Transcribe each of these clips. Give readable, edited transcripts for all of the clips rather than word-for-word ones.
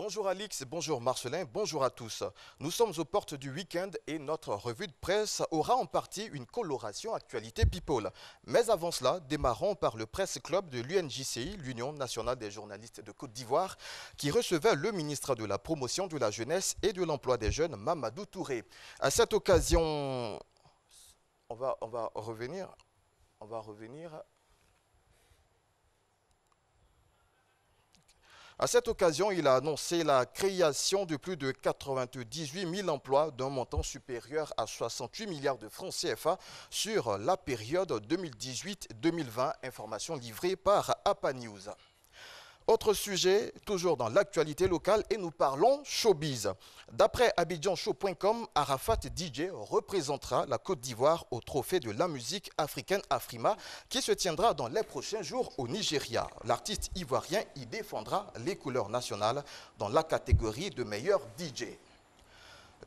Bonjour Alix, bonjour Marcelin, bonjour à tous. Nous sommes aux portes du week-end et notre revue de presse aura en partie une coloration actualité people. Mais avant cela, démarrons par le Presse Club de l'UNJCI, l'Union nationale des journalistes de Côte d'Ivoire, qui recevait le ministre de la Promotion de la Jeunesse et de l'Emploi des Jeunes, Mamadou Touré. À cette occasion, on va revenir. À cette occasion, il a annoncé la création de plus de 98 000 emplois d'un montant supérieur à 68 milliards de francs CFA sur la période 2018-2020, information livrée par APA News. Autre sujet, toujours dans l'actualité locale, et nous parlons showbiz. D'après abidjanshow.com, Arafat DJ représentera la Côte d'Ivoire au trophée de la musique africaine Afrima qui se tiendra dans les prochains jours au Nigeria. L'artiste ivoirien y défendra les couleurs nationales dans la catégorie de meilleur DJ.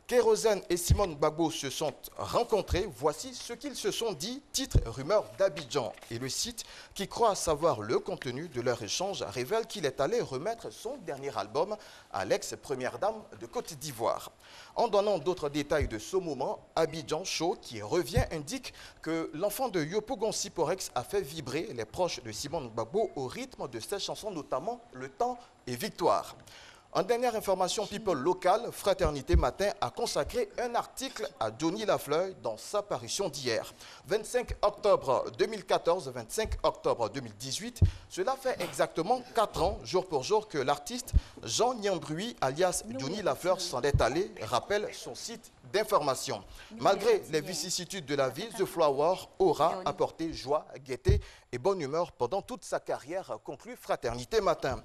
Kérosène et Simone Gbagbo se sont rencontrés. Voici ce qu'ils se sont dit, titre Rumeur d'Abidjan. Et le site qui croit savoir le contenu de leur échange révèle qu'il est allé remettre son dernier album à l'ex-première dame de Côte d'Ivoire. En donnant d'autres détails de ce moment, Abidjan Show, qui revient, indique que l'enfant de Yopougon Siporex a fait vibrer les proches de Simone Gbagbo au rythme de ses chansons, notamment Le Temps et Victoire. En dernière information people locale, Fraternité Matin a consacré un article à Johnny Lafleur dans sa parution d'hier. 25 octobre 2014, 25 octobre 2018, cela fait exactement 4 ans, jour pour jour, que l'artiste Jean Niambrui, alias Johnny Lafleur, s'en est allé, rappelle son site d'information. Malgré les vicissitudes de la vie, The Flower aura apporté joie, gaieté et bonne humeur pendant toute sa carrière, conclut Fraternité Matin.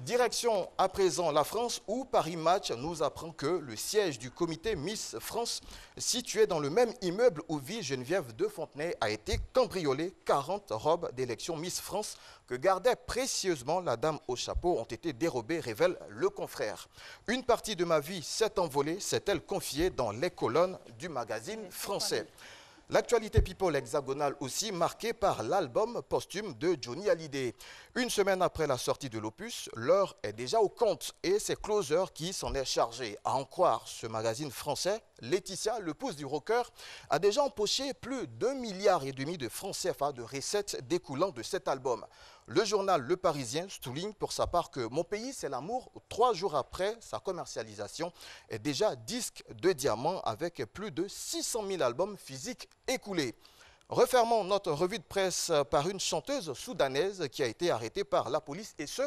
Direction à présent la France où Paris Match nous apprend que le siège du comité Miss France, situé dans le même immeuble où vit Geneviève de Fontenay, a été cambriolé. 40 robes d'élection Miss France que gardait précieusement la dame au chapeau ont été dérobées, révèle le confrère. Une partie de ma vie s'est envolée, s'est-elle confiée dans les colonnes du magazine français. L'actualité people hexagonale aussi marquée par l'album posthume de Johnny Hallyday. Une semaine après la sortie de l'opus, l'heure est déjà au compte et c'est Closer qui s'en est chargé. À en croire ce magazine français, Laetitia, le pouce du rocker, a déjà empoché plus d'1,5 milliard de francs CFA de recettes découlant de cet album. Le journal Le Parisien souligne pour sa part que Mon pays c'est l'amour, 3 jours après sa commercialisation, est déjà disque de diamant avec plus de 600 000 albums physiques écoulés. Refermons notre revue de presse par une chanteuse soudanaise qui a été arrêtée par la police et ce,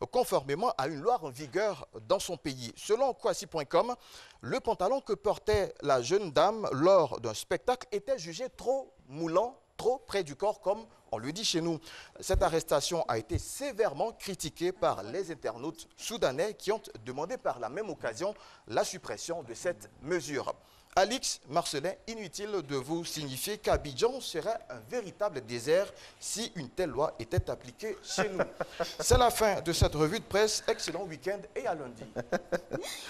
conformément à une loi en vigueur dans son pays. Selon Kwasi.com, le pantalon que portait la jeune dame lors d'un spectacle était jugé trop moulant, trop près du corps, comme on le dit chez nous. Cette arrestation a été sévèrement critiquée par les internautes soudanais qui ont demandé par la même occasion la suppression de cette mesure. Alix, Marcelin, inutile de vous signifier qu'Abidjan serait un véritable désert si une telle loi était appliquée chez nous. C'est la fin de cette revue de presse. Excellent week-end et à lundi.